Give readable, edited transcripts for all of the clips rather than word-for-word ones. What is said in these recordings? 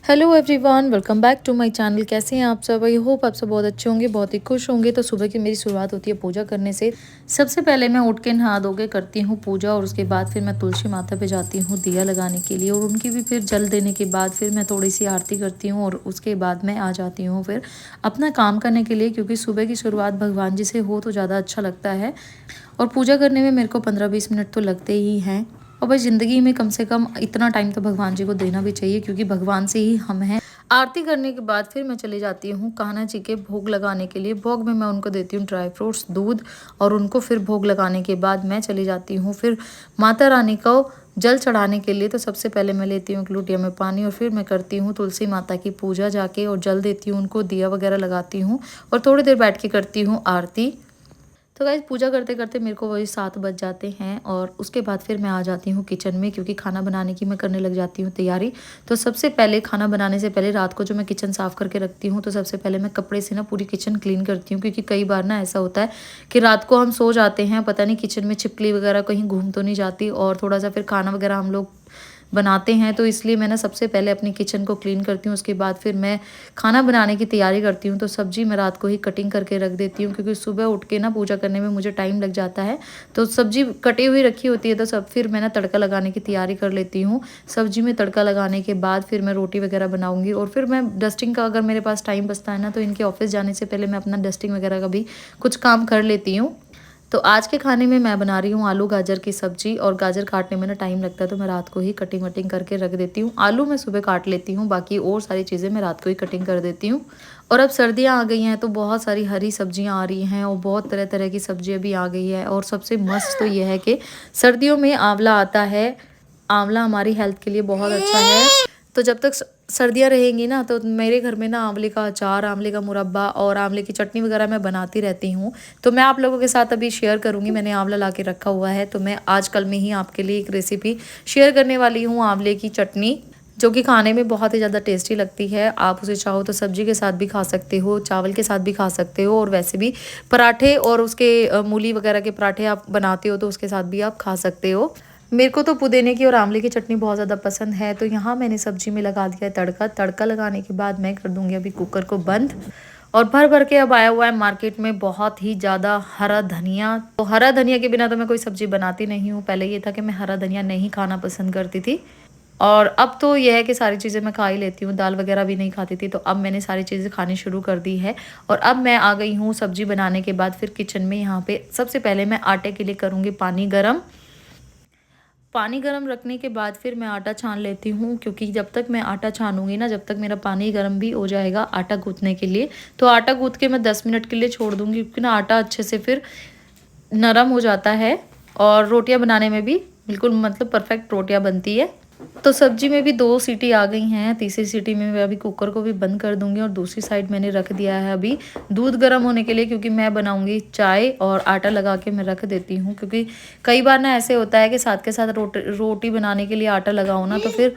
Hello everyone, welcome back to my channel. कैसे हैं आप सब? आई होप आप सब बहुत अच्छे होंगे, बहुत ही खुश होंगे। तो सुबह की मेरी शुरुआत होती है पूजा करने से। सबसे पहले मैं उठ के नहा धो के करती हूँ पूजा, और उसके बाद फिर मैं तुलसी माता पे जाती हूँ दिया लगाने के लिए, और उनकी भी फिर जल देने के बाद फिर मैं थोड़ी सी आरती करती हूँ, और उसके बाद मैं आ जाती हूँ फिर अपना काम करने के लिए, क्योंकि सुबह की शुरुआत भगवान जी से हो तो ज़्यादा अच्छा लगता है। और पूजा करने में मेरे को 15-20 मिनट तो लगते ही हैं। और भाई ज़िंदगी में कम से कम इतना टाइम तो भगवान जी को देना भी चाहिए, क्योंकि भगवान से ही हम हैं। आरती करने के बाद फिर मैं चली जाती हूँ कान्हा जी के भोग लगाने के लिए। भोग में मैं उनको देती हूँ ड्राई फ्रूट्स, दूध, और उनको फिर भोग लगाने के बाद मैं चली जाती हूँ फिर माता रानी को जल चढ़ाने के लिए। तो सबसे पहले मैं लेती हूँ एक लोटिया में पानी, और फिर मैं करती हूँ तुलसी माता की पूजा जाके, और जल देती हूँ उनको, दिया वगैरह लगाती हूँ, और थोड़ी देर बैठ के करती हूँ आरती। तो गाइस पूजा करते करते मेरे को वही 7 बज जाते हैं, और उसके बाद फिर मैं आ जाती हूँ किचन में, क्योंकि खाना बनाने की मैं करने लग जाती हूँ तैयारी। तो सबसे पहले खाना बनाने से पहले रात को जो मैं किचन साफ़ करके रखती हूँ, तो सबसे पहले मैं कपड़े से ना पूरी किचन क्लीन करती हूँ, क्योंकि कई बार ना ऐसा होता है कि रात को हम सो जाते हैं, पता नहीं किचन में छिपकली वगैरह कहीं घूम तो नहीं जाती, और थोड़ा सा फिर खाना वगैरह हम लोग बनाते हैं। तो इसलिए मैं ना सबसे पहले अपनी किचन को क्लीन करती हूँ, उसके बाद फिर मैं खाना बनाने की तैयारी करती हूँ। तो सब्जी मैं रात को ही कटिंग करके रख देती हूँ, क्योंकि सुबह उठ के ना पूजा करने में मुझे टाइम लग जाता है। तो सब्जी कटी हुई रखी होती है, तो सब फिर मैं ना तड़का लगाने की तैयारी कर लेती हूँ। सब्जी में तड़का लगाने के बाद फिर मैं रोटी वगैरह बनाऊँगी, और फिर मैं डस्टिंग का, अगर मेरे पास टाइम बचता है ना, तो इनके ऑफिस जाने से पहले मैं अपना डस्टिंग वगैरह का भी कुछ काम कर लेती हूँ। तो आज के खाने में मैं बना रही हूँ आलू गाजर की सब्जी, और गाजर काटने में ना टाइम लगता है, तो मैं रात को ही कटिंग वटिंग करके रख देती हूँ। आलू मैं सुबह काट लेती हूँ, बाकी और सारी चीज़ें मैं रात को ही कटिंग कर देती हूँ। और अब सर्दियाँ आ गई हैं, तो बहुत सारी हरी सब्जियाँ आ रही हैं, और बहुत तरह तरह की सब्जियाँ भी आ गई है। और सबसे मस्त तो ये है कि सर्दियों में आंवला आता है। आंवला हमारी हेल्थ के लिए बहुत अच्छा है। तो जब तक सर्दियाँ रहेंगी ना, तो मेरे घर में ना आंवले का अचार, आंवले का मुरब्बा और आंवले की चटनी वगैरह मैं बनाती रहती हूँ। तो मैं आप लोगों के साथ अभी शेयर करूँगी। मैंने आंवला ला के रखा हुआ है, तो मैं आजकल में ही आपके लिए एक रेसिपी शेयर करने वाली हूँ, आंवले की चटनी, जो कि खाने में बहुत ही ज़्यादा टेस्टी लगती है। आप उसे चाहो तो सब्जी के साथ भी खा सकते हो, चावल के साथ भी खा सकते हो, और वैसे भी पराठे और उसके मूली वगैरह के पराठे आप बनाते हो, तो उसके साथ भी आप खा सकते हो। मेरे को तो पुदीने की और आंवले की चटनी बहुत ज़्यादा पसंद है। तो यहाँ मैंने सब्जी में लगा दिया है तड़का। तड़का लगाने के बाद मैं कर दूँगी अभी कुकर को बंद। और भर भर के अब आया हुआ है मार्केट में बहुत ही ज़्यादा हरा धनिया। तो हरा धनिया के बिना तो मैं कोई सब्जी बनाती नहीं हूँ। पहले ये था कि मैं हरा धनिया नहीं खाना पसंद करती थी, और अब तो यह है कि सारी चीज़ें मैं खा ही लेती हूँ। दाल वगैरह भी नहीं खाती थी, तो अब मैंने सारी चीज़ें खानी शुरू कर दी है। और अब मैं आ गई हूँ सब्जी बनाने के बाद फिर किचन में। यहाँ पे सबसे पहले मैं आटे के लिए करूँगी पानी गर्म। पानी गर्म रखने के बाद फिर मैं आटा छान लेती हूँ, क्योंकि जब तक मैं आटा छानूंगी ना, जब तक मेरा पानी गर्म भी हो जाएगा आटा गूँथने के लिए। तो आटा गूँथ के मैं 10 मिनट के लिए छोड़ दूँगी, क्योंकि ना आटा अच्छे से फिर नरम हो जाता है, और रोटियां बनाने में भी बिल्कुल मतलब परफेक्ट रोटियां बनती है। तो सब्जी में भी 2 सीटी आ गई हैं। तीसरी सीटी में मैं अभी कुकर को भी बंद कर दूंगी, और दूसरी साइड मैंने रख दिया है अभी दूध गर्म होने के लिए, क्योंकि मैं बनाऊंगी चाय, और आटा लगा के मैं रख देती हूँ। क्योंकि कई बार ना ऐसे होता है कि साथ के साथ रोटी बनाने के लिए आटा लगाओ ना, तो फिर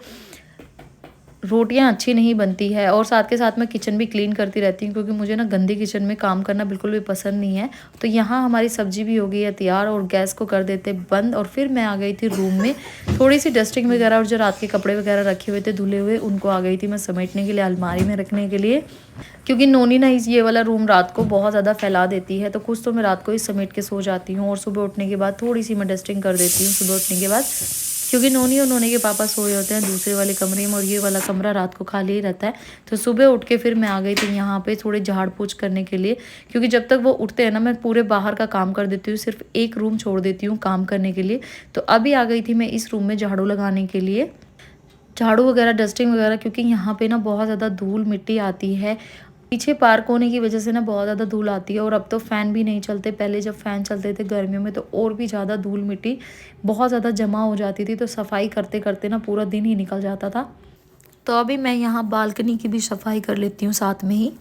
रोटियां अच्छी नहीं बनती है। और साथ के साथ मैं किचन भी क्लीन करती रहती हूँ, क्योंकि मुझे ना गंदी किचन में काम करना बिल्कुल भी पसंद नहीं है। तो यहाँ हमारी सब्जी भी हो गई है तैयार, और गैस को कर देते बंद। और फिर मैं आ गई थी रूम में, थोड़ी सी डस्टिंग वगैरह, और जो रात के कपड़े वगैरह रखे हुए थे धुले हुए, उनको आ गई थी मैं समेटने के लिए, अलमारी में रखने के लिए। क्योंकि नोनी ना ये वाला रूम रात को बहुत ज़्यादा फैला देती है, तो कुछ तो मैं रात को ही समेट के सो जाती हूँ, और सुबह उठने के बाद थोड़ी सी मैं डस्टिंग कर देती हूँ सुबह उठने के बाद। क्योंकि नोनी और नोनी के पापा सोए होते हैं दूसरे वाले कमरे में, और ये वाला कमरा रात को खाली ही रहता है। तो सुबह उठ के फिर मैं आ गई थी यहाँ पे थोड़े झाड़ पोछ करने के लिए, क्योंकि जब तक वो उठते हैं ना, मैं पूरे बाहर का काम कर देती हूँ, सिर्फ एक रूम छोड़ देती हूँ काम करने के लिए। तो अभी आ गई थी मैं इस रूम में झाड़ू लगाने के लिए, झाड़ू वगैरह डस्टिंग वगैरह, क्योंकि यहाँ पे ना बहुत ज़्यादा धूल मिट्टी आती है। पीछे पार्क होने की वजह से ना बहुत ज़्यादा धूल आती है, और अब तो फ़ैन भी नहीं चलते। पहले जब फ़ैन चलते थे गर्मियों में, तो और भी ज़्यादा धूल मिट्टी बहुत ज़्यादा जमा हो जाती थी, तो सफाई करते करते ना पूरा दिन ही निकल जाता था। तो अभी मैं यहाँ बालकनी की भी सफाई कर लेती हूँ साथ में ही,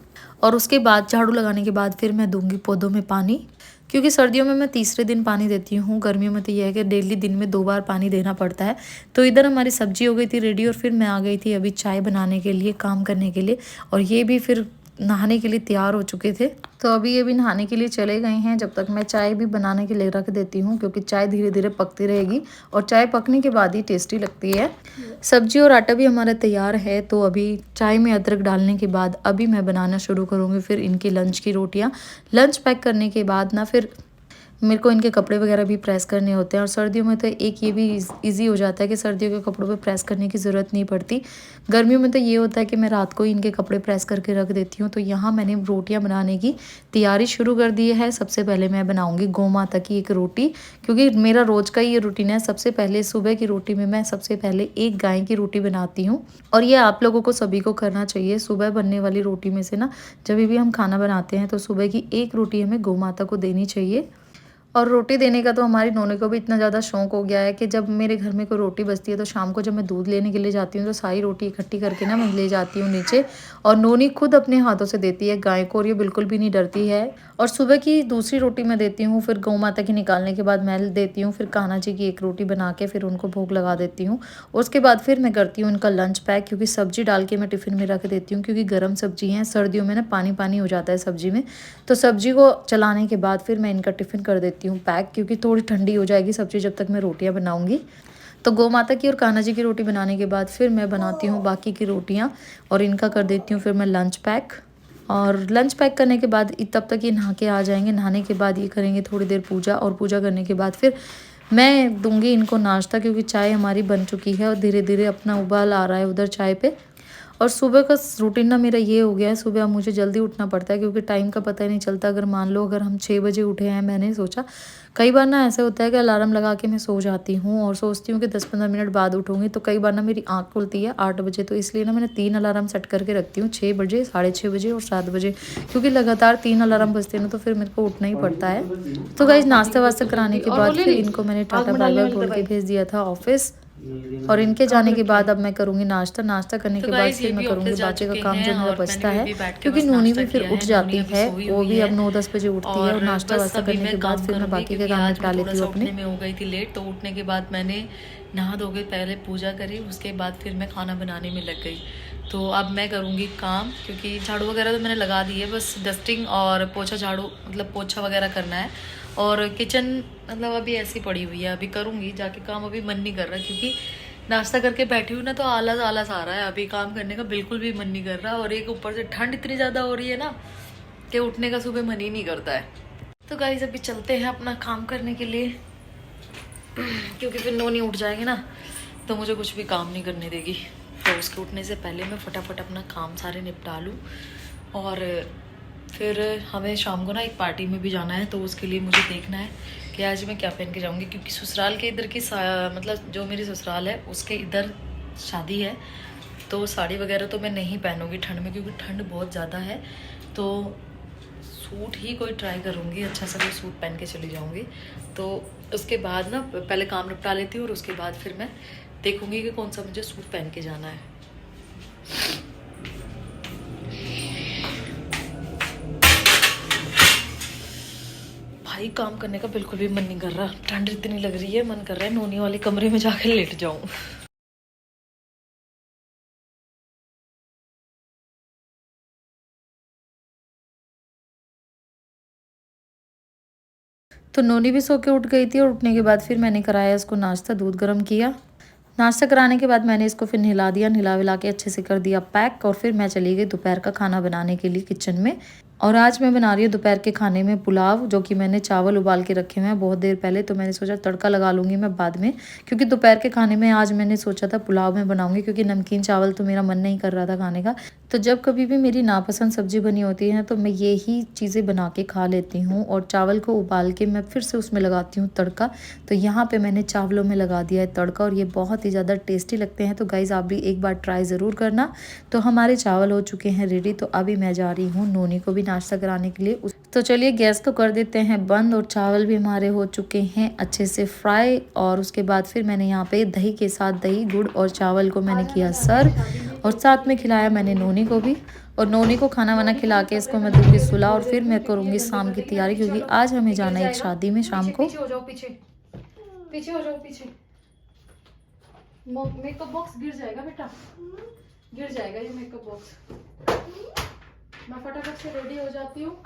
और उसके बाद झाड़ू लगाने के बाद फिर मैं दूंगी पौधों में पानी। क्योंकि सर्दियों में मैं तीसरे दिन पानी देती हूँ, गर्मियों में तो यह है कि डेली दिन में 2 बार पानी देना पड़ता है। तो इधर हमारी सब्जी हो गई थी रेडी, और फिर मैं आ गई थी अभी चाय बनाने के लिए, काम करने के लिए। और ये भी फिर नहाने के लिए तैयार हो चुके थे। तो अभी ये भी नहाने के लिए चले गए हैं। जब तक मैं चाय भी बनाने के लिए रख देती हूँ, क्योंकि चाय धीरे धीरे पकती रहेगी और चाय पकने के बाद ही टेस्टी लगती है। सब्जी और आटा भी हमारा तैयार है। तो अभी चाय में अदरक डालने के बाद अभी मैं बनाना शुरू करूँगी फिर इनकी लंच की रोटियाँ। लंच पैक करने के बाद ना फिर मेरे को इनके कपड़े वगैरह भी प्रेस करने होते हैं। और सर्दियों में तो एक ये भी इजी हो जाता है कि सर्दियों के कपड़ों पे प्रेस करने की ज़रूरत नहीं पड़ती। गर्मियों में तो ये होता है कि मैं रात को ही इनके कपड़े प्रेस करके रख देती हूँ। तो यहाँ मैंने रोटियाँ बनाने की तैयारी शुरू कर दी है। सबसे पहले मैं बनाऊँगी गौ माता की एक रोटी, क्योंकि मेरा रोज़ का ही ये रूटीन है। सबसे पहले सुबह की रोटी में मैं सबसे पहले एक गाय की रोटी बनाती हूँ, और ये आप लोगों को सभी को करना चाहिए। सुबह बनने वाली रोटी में से ना जब भी हम खाना बनाते हैं तो सुबह की एक रोटी हमें गौ माता को देनी चाहिए। और रोटी देने का तो हमारी नोनी को भी इतना ज़्यादा शौक हो गया है कि जब मेरे घर में कोई रोटी बचती है तो शाम को जब मैं दूध लेने के लिए जाती हूँ तो सारी रोटी इकट्ठी करके ना मैं ले जाती हूँ नीचे, और नोनी खुद अपने हाथों से देती है गाय को, और ये बिल्कुल भी नहीं डरती है। और सुबह की दूसरी रोटी मैं देती हूँ, फिर गौ माता की निकालने के बाद मैं देती हूँ, फिर कान्हा जी की एक रोटी बना के फिर उनको भोग लगा देती हूँ। उसके बाद फिर मैं करती हूँ इनका लंच पैक, क्योंकि सब्जी डाल के मैं टिफ़िन में रख देती हूँ, क्योंकि गर्म सब्जी है, सर्दियों में ना पानी पानी हो जाता है सब्जी में। तो सब्जी को चलाने के बाद फिर मैं इनका टिफ़िन कर देती हूँ पैक, क्योंकि थोड़ी ठंडी हो जाएगी सब्जी जब तक मैं रोटियाँ बनाऊँगी। तो गौ माता की और कान्हा जी की रोटी बनाने के बाद फिर मैं बनाती हूँ बाकी की रोटियाँ, और इनका कर देती हूँ फिर मैं लंच पैक। और लंच पैक करने के बाद तब तक ये नहा के आ जाएंगे। नहाने के बाद ये करेंगे थोड़ी देर पूजा, और पूजा करने के बाद फिर मैं दूंगी इनको नाश्ता, क्योंकि चाय हमारी बन चुकी है और धीरे धीरे अपना उबाल आ रहा है उधर चाय पे। और सुबह का रूटीन ना मेरा ये हो गया है, सुबह मुझे जल्दी उठना पड़ता है, क्योंकि टाइम का पता ही नहीं चलता। अगर मान लो अगर हम 6 बजे उठे हैं, मैंने सोचा कई बार ना ऐसा होता है कि अलार्म लगा के मैं सो जाती हूँ और सोचती हूँ कि 10-15 मिनट बाद उठूँगी, तो कई बार ना मेरी आँख खुलती है 8 बजे। तो इसलिए ना मैंने 3 अलार्म सेट करके रखती हूँ, 6 बजे, 6:30 बजे और 7 बजे, क्योंकि लगातार 3 अलार्म बजते हैं ना, तो फिर मेरे को उठना ही पड़ता है। तो गाइस नाश्ता वास्ता कराने के बाद फिर इनको मैंने टाटा बाय बाय बोल के भेज दिया था ऑफिस, और इनके जाने के बाद अब मैं करूँगी नाश्ता करने के बाद फिर मैं करूँगी बाकी का काम जो मेरा बचता है, क्योंकि नूनी भी फिर उठ जाती है, वो भी अब 9-10 बजे उठती है। और नाश्ता वास्ता करने के बाद फिर मैं बाकी के काम निपटा लेती हूँ अपने। में हो गई थी लेट, तो उठने के बाद मैंने नहा धो के पहले पूजा करी, उसके बाद फिर मैं खाना बनाने में लग गई। तो अब मैं करूँगी काम, क्योंकि झाड़ू वगैरह तो मैंने लगा दी है, बस डस्टिंग और पोछा झाड़ू मतलब पोछा वगैरह करना है। और किचन मतलब अभी ऐसी पड़ी हुई है, अभी करूँगी जाके काम, अभी मन नहीं कर रहा, क्योंकि नाश्ता करके बैठी हूँ ना तो आलस आलस आ रहा है, अभी काम करने का बिल्कुल भी मन नहीं कर रहा। और एक ऊपर से ठंड इतनी ज़्यादा हो रही है ना कि उठने का सुबह मन ही नहीं करता है। तो गाइस अभी चलते हैं अपना काम करने के लिए, क्योंकि फिर नोनी उठ जाएगी ना तो मुझे कुछ भी काम नहीं करने देगी। तो उसके उठने से पहले मैं फटाफट अपना काम सारे निपटा लूँ। और फिर हमें शाम को ना एक पार्टी में भी जाना है, तो उसके लिए मुझे देखना है कि आज मैं क्या पहन के जाऊँगी, क्योंकि ससुराल के इधर की मतलब जो मेरी ससुराल है उसके इधर शादी है, तो साड़ी वगैरह तो मैं नहीं पहनूँगी ठंड में, क्योंकि ठंड बहुत ज़्यादा है। तो सूट ही कोई ट्राई करूँगी, अच्छा सा कोई सूट पहन के चली जाऊँगी। तो उसके बाद ना पहले काम निपटा लेती हूँ, और उसके बाद फिर मैं देखूँगी कि कौन सा मुझे सूट पहन के जाना है। भाई काम करने का बिल्कुल भी मन नहीं कर रहा, ठंड इतनी लग रही है, मन कर रहा है नोनी वाले कमरे में जाकर लेट जाऊँ। तो नोनी भी सो के उठ गई थी, और उठने के बाद फिर मैंने कराया इसको नाश्ता, दूध गर्म किया। नाश्ता कराने के बाद मैंने इसको फिर नहला दिया, नहला विला के अच्छे से कर दिया पैक, और फिर मैं चली गई दोपहर का खाना बनाने के लिए किचन में। और आज मैं बना रही हूँ दोपहर के खाने में पुलाव, जो कि मैंने चावल उबाल के रखे हुए हैं बहुत देर पहले। तो मैंने सोचा तड़का लगा लूँगी मैं बाद में, क्योंकि दोपहर के खाने में आज मैंने सोचा था पुलाव में बनाऊँगी, क्योंकि नमकीन चावल तो मेरा मन नहीं कर रहा था खाने का। तो जब कभी भी मेरी नापसंद सब्जी बनी होती है तो मैं यही चीज़ें बना के खा लेती हूँ। और चावल को उबाल के मैं फिर से उसमें लगाती हूँ तड़का। तो यहाँ पे मैंने चावलों में लगा दिया है तड़का, और ये बहुत ही ज़्यादा टेस्टी लगते हैं। तो गाइज़ आप भी एक बार ट्राई ज़रूर करना। तो हमारे चावल हो चुके हैं रेडी, तो अभी मैं जा रही हूँ नोनी को भी नाश्ता कराने के लिए। तो चलिए गैस को कर देते हैं बंद, और चावल भी हमारे हो चुके हैं अच्छे से फ्राई। और उसके बाद फिर मैंने यहाँ पे दही के साथ दही गुड़ और चावल को मैंने किया सर्व, और साथ में खिलाया मैंने नोनी को भी। और नोनी को खाना वाना खिला के इसको मैं दूंगी सुला, और फिर मैं करूँगी शाम की तैयारी, क्योंकि आज हमें जाना है एक शादी में शाम को। पीछे हो जाओ, पीछे पीछे हो जाओ, पीछे। मेकअप बॉक्स गिर जाएगा बेटा, गिर जाएगा ये मेकअप बॉक्स। मैं फटाफट से रेडी हो जाती हूँ।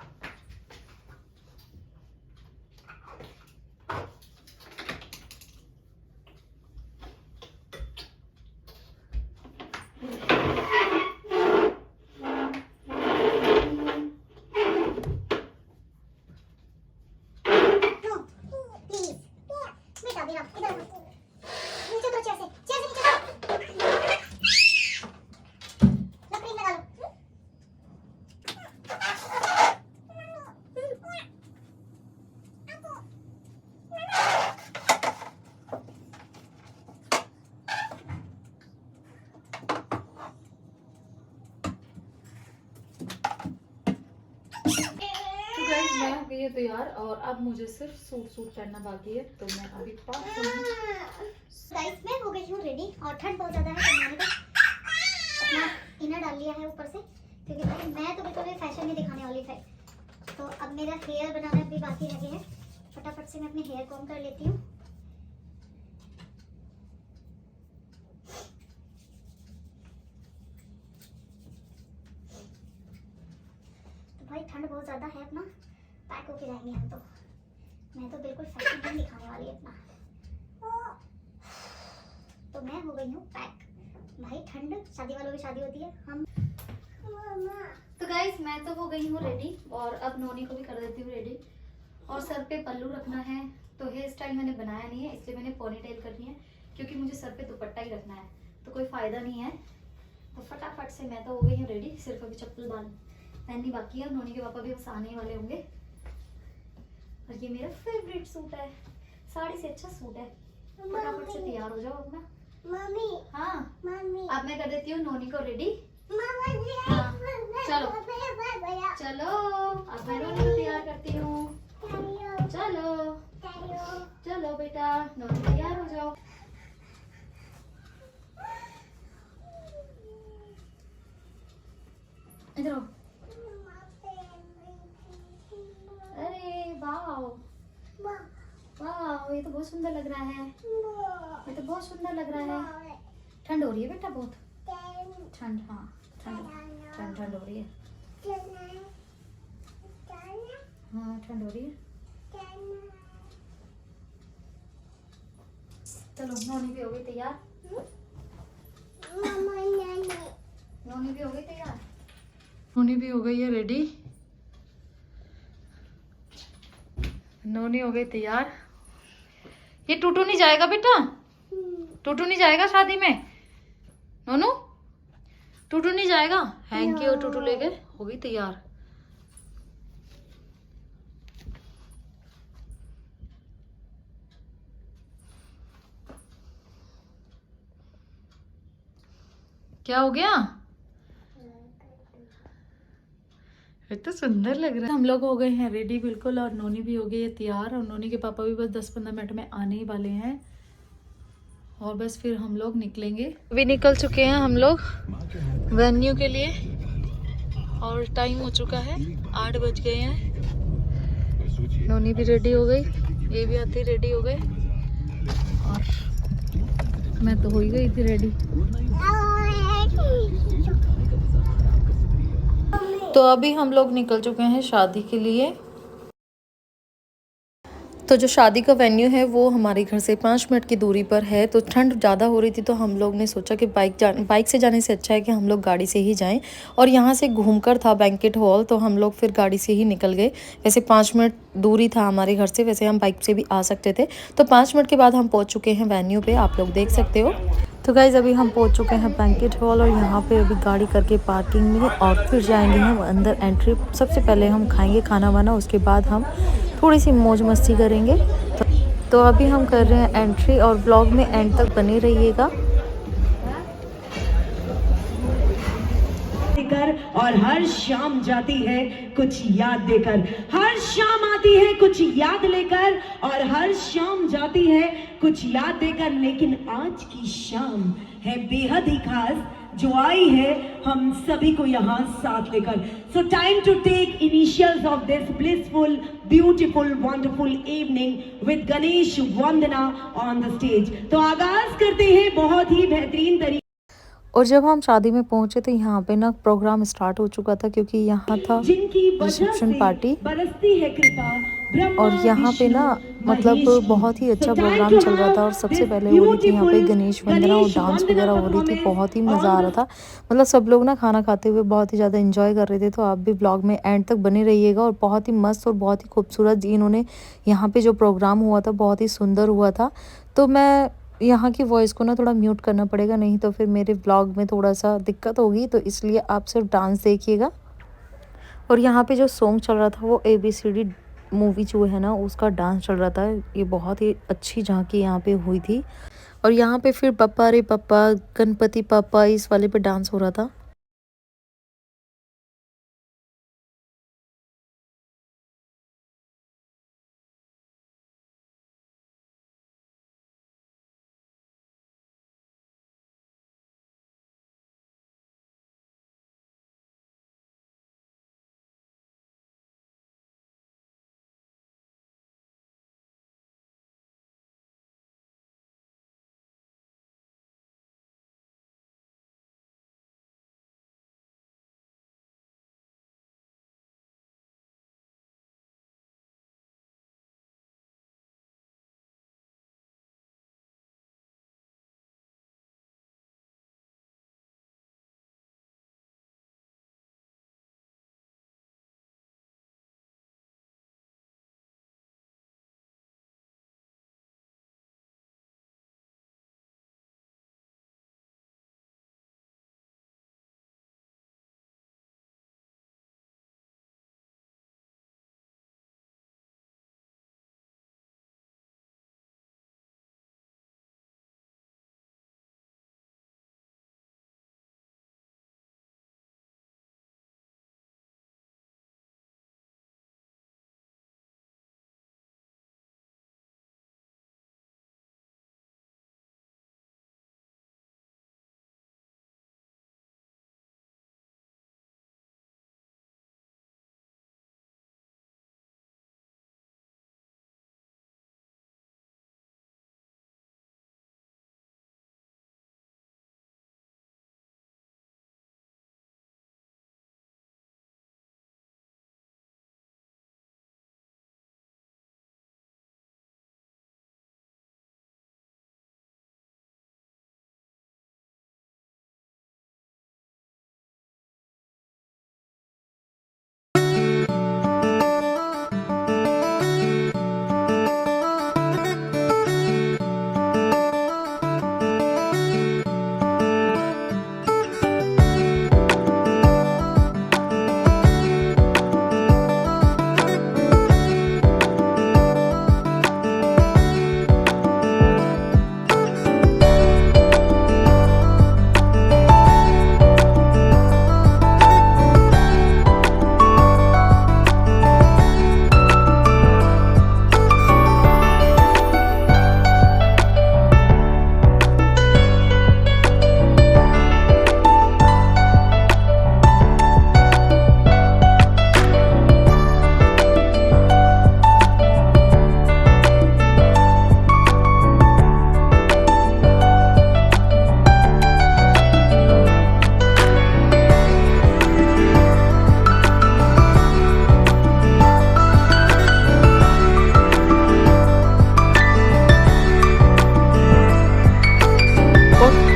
मैं हो गई है तैयार और अब मुझे सिर्फ सूट पहनना बाकी है, तो मैं अभी गाइस मैं हो गई हूँ रेडी और ठंड बहुत ज्यादा है तो मैंने तो अपना इनर डाल लिया है ऊपर से, क्योंकि भाई मैं तो बिल्कुल भी फैशन नहीं दिखाने वाली है। तो अब मेरा हेयर बनाना भी बाकी रह गया है, फटाफट से मैं अपने हेयर कॉम कर लेती हूँ। तो भाई ठंड बहुत ज्यादा है, अपना पैक होके जाएंगे हम तो। मैं तो बिल्कुल फैशन नहीं दिखाने वाली अपना, तो मैं हो गई हूँ पैक। भाई ठंड, शादी वालों की शादी होती है हम। तो गाइस मैं तो हो गई हूँ रेडी और अब नोनी को भी कर देती हूँ रेडी। और सर पे पल्लू रखना है, तो हेयर स्टाइल मैंने बनाया नहीं है, इसलिए मैंने पोनी टेल करनी है, क्योंकि मुझे सर पे दुपट्टा ही रखना है, तो कोई फायदा नहीं है। तो फटाफट से मैं तो हो गई हूँ रेडी, सिर्फ अभी चप्पल पहननी बाकी है। नोनी के पापा भी बस आने वाले होंगे। और ये मेरा फेवरेट सूट है, साड़ी से अच्छा सूट है। फटाफट से तैयार हो जाओ अपना। मम्मी, हाँ मम्मी, अब मैं कर देती हूँ नोनी को रेडी। हाँ, चलो चलो अब मैं नोनी को तैयार करती हूँ। चलो चलो बेटा, नोनी तैयार हो जाओ। इधर आओ। अरे वाह वाह, ये तो बहुत सुंदर लग रहा है, ये तो बहुत सुंदर लग रहा है। ठंड हो रही है बेटा बहुत, ठंड, हाँ ठंड हो रही है, हाँ ठंड हो रही है। चलो नोनी भी हो गई तैयार, नोनी भी हो गई तैयार, नोनी भी हो गई है रेडी, नोनी हो गई तैयार। ये टूटू नहीं जाएगा बेटा, टूटू नहीं जाएगा शादी में, नोनू टूटू नहीं जाएगा। हैंकी और टूटू लेके हो गई तैयार। क्या हो गया? इतना सुंदर लग रहा है। हम लोग हो गए हैं रेडी बिल्कुल, और नोनी भी हो गई है तैयार, और नोनी के पापा भी बस 10-15 मिनट में आने ही वाले हैं, और बस फिर हम लोग निकलेंगे। अभी निकल चुके हैं हम लोग वेन्यू के लिए, और टाइम हो चुका है 8 बज गए हैं। नोनी भी रेडी हो गई, ये भी आती रेडी हो गए, और मैं तो हो ही गई थी रेडी। तो अभी हम लोग निकल चुके हैं शादी के लिए। तो जो शादी का वेन्यू है वो हमारे घर से 5 मिनट की दूरी पर है। तो ठंड ज़्यादा हो रही थी, तो हम लोग ने सोचा कि बाइक से जाने से अच्छा है कि हम लोग गाड़ी से ही जाएं, और यहाँ से घूमकर था बैंकेट हॉल, तो हम लोग फिर गाड़ी से ही निकल गए। वैसे 5 मिनट दूरी था हमारे घर से, वैसे हम बाइक से भी आ सकते थे। तो 5 मिनट के बाद हम पहुँच चुके हैं वेन्यू पे, आप लोग देख सकते हो। तो गाइज़ अभी हम पहुंच चुके हैं बैंकेट हॉल, और यहाँ पे अभी गाड़ी करके पार्किंग में, और फिर जाएंगे हम अंदर एंट्री। सबसे पहले हम खाएंगे खाना वाना, उसके बाद हम थोड़ी सी मौज मस्ती करेंगे। तो अभी हम कर रहे हैं एंट्री, और ब्लॉग में एंड तक बने रहिएगा। और हर शाम जाती है कुछ याद देकर, हर शाम आती है कुछ याद लेकर, और हर शाम जाती है कुछ याद देकर। लेकिन आज की शाम है बेहद ही खास, जो आई है हम सभी को यहाँ साथ लेकर। So time to take initials of this blissful, beautiful, wonderful evening with Ganesh Vandana on the stage. तो आगाज करते हैं बहुत ही बेहतरीन तरीके। और जब हम शादी में पहुंचे तो यहाँ पे ना प्रोग्राम स्टार्ट हो चुका था, क्योंकि यहाँ था जिनकी वजह रिसेप्शन से पार्टी। बरसती है कृपा ब्रह्मा और यहाँ पे विष्णु ना मतलब महेश की। बहुत ही So अच्छा time प्रोग्राम to चल रहा have था और सबसे this पहले हो रही थी यहाँ पे beautiful गणेश वंदना और गणेश डांस वंदना वगैरह हो रही थी। performance बहुत ही मज़ा on आ the रहा था, मतलब सब लोग ना खाना खाते हुए बहुत ही ज़्यादा एंजॉय कर रहे थे। तो आप भी ब्लॉग में एंड तक बने रहिएगा। और बहुत ही मस्त और बहुत ही खूबसूरत जी इन्होंने यहाँ पे जो प्रोग्राम हुआ था बहुत ही सुंदर हुआ था। तो मैं यहाँ की वॉइस को ना थोड़ा म्यूट करना पड़ेगा, नहीं तो फिर मेरे ब्लॉग में थोड़ा सा दिक्कत होगी, तो इसलिए आप सिर्फ डांस देखिएगा। और यहाँ पे जो सॉन्ग चल रहा था वो ABCD मूवी जो है ना उसका डांस चल रहा था। ये बहुत ही अच्छी झांकी यहाँ पे हुई थी। और यहाँ पे फिर पप्पा रे पप्पा गणपति पप्पा इस वाले पे डांस हो रहा था।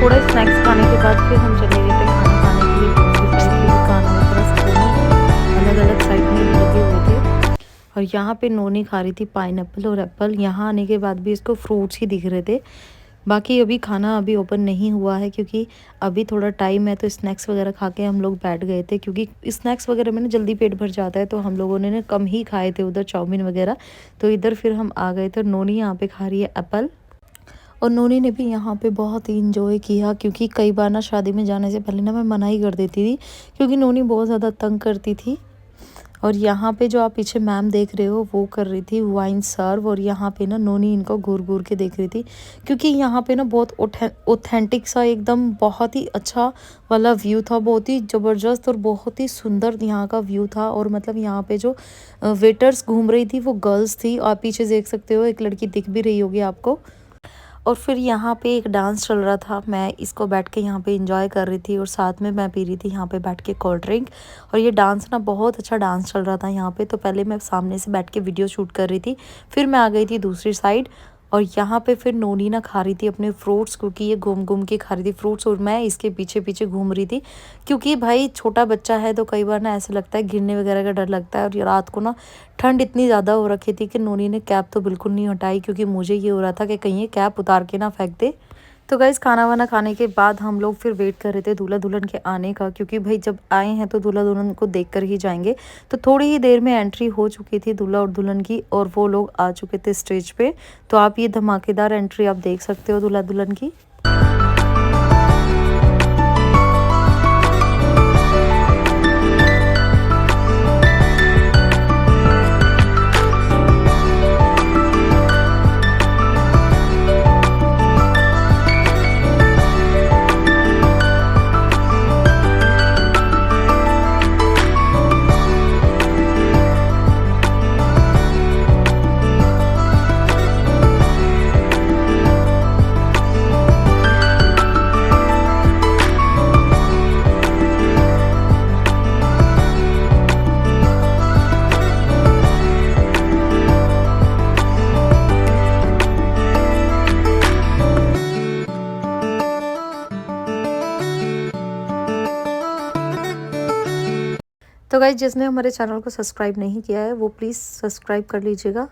थोड़ा स्नैक्स खाने के बाद फिर हम चले गए थे खाना खाने के लिए दूसरी साइड, क्योंकि खाना की तरफ दोनों अलग अलग साइड में लगे हुए थे। और यहाँ पे नोनी खा रही थी पाइनएप्पल और एप्पल। यहाँ आने के बाद भी इसको फ्रूट्स ही दिख रहे थे। बाकी अभी खाना अभी ओपन नहीं हुआ है, क्योंकि अभी थोड़ा टाइम है, तो स्नैक्स वगैरह खा के हम लोग बैठ गए थे, क्योंकि स्नैक्स वगैरह में ना जल्दी पेट भर जाता है। तो हम लोगों ने ना कम ही खाए थे उधर चाउमीन वगैरह, तो इधर फिर हम आ गए थे। नोनी यहाँ पे खा रही है एप्पल, और नोनी ने भी यहाँ पे बहुत ही इंजॉय किया, क्योंकि कई बार ना शादी में जाने से पहले ना मैं मना ही कर देती थी, क्योंकि नोनी बहुत ज़्यादा तंग करती थी। और यहाँ पे जो आप पीछे मैम देख रहे हो वो कर रही थी वाइन सर्व, और यहाँ पे ना नोनी इनको घूर घूर के देख रही थी, क्योंकि यहाँ पे ना बहुत ऑथेंटिक सा एकदम बहुत ही अच्छा वाला व्यू था, बहुत ही ज़बरदस्त और बहुत ही सुंदर यहाँ का व्यू था। और मतलब यहाँ पे जो वेटर्स घूम रही थी वो गर्ल्स थी, आप पीछे देख सकते हो, एक लड़की दिख भी रही होगी आपको। और फिर यहाँ पे एक डांस चल रहा था, मैं इसको बैठ के यहाँ पे एंजॉय कर रही थी और साथ में मैं पी रही थी यहाँ पे बैठ के कोल्ड ड्रिंक। और ये डांस ना बहुत अच्छा डांस चल रहा था यहाँ पे। तो पहले मैं सामने से बैठ के वीडियो शूट कर रही थी, फिर मैं आ गई थी दूसरी साइड और यहाँ पे फिर नोनी ना खा रही थी अपने फ्रूट्स, क्योंकि ये घूम घूम के खा रही थी फ्रूट्स और मैं इसके पीछे पीछे घूम रही थी। क्योंकि भाई छोटा बच्चा है तो कई बार ना ऐसा लगता है गिरने वगैरह का डर लगता है। और ये रात को ना ठंड इतनी ज़्यादा हो रखी थी कि नोनी ने कैप तो बिल्कुल नहीं हटाई, क्योंकि मुझे ये हो रहा था कि कहीं ये कैप उतार के ना फेंक दे। तो गाइस खाना वाना खाने के बाद हम लोग फिर वेट कर रहे थे दूल्हा दुल्हन के आने का, क्योंकि भाई जब आए हैं तो दूल्हा दुल्हन को देख कर ही जाएंगे। तो थोड़ी ही देर में एंट्री हो चुकी थी दूल्हा और दुल्हन की और वो लोग आ चुके थे स्टेज पे। तो आप ये धमाकेदार एंट्री आप देख सकते हो दूल्हा दुल्हन की। तो गाइस जिसने हमारे चैनल को सब्सक्राइब नहीं किया है वो प्लीज़ सब्सक्राइब कर लीजिएगा।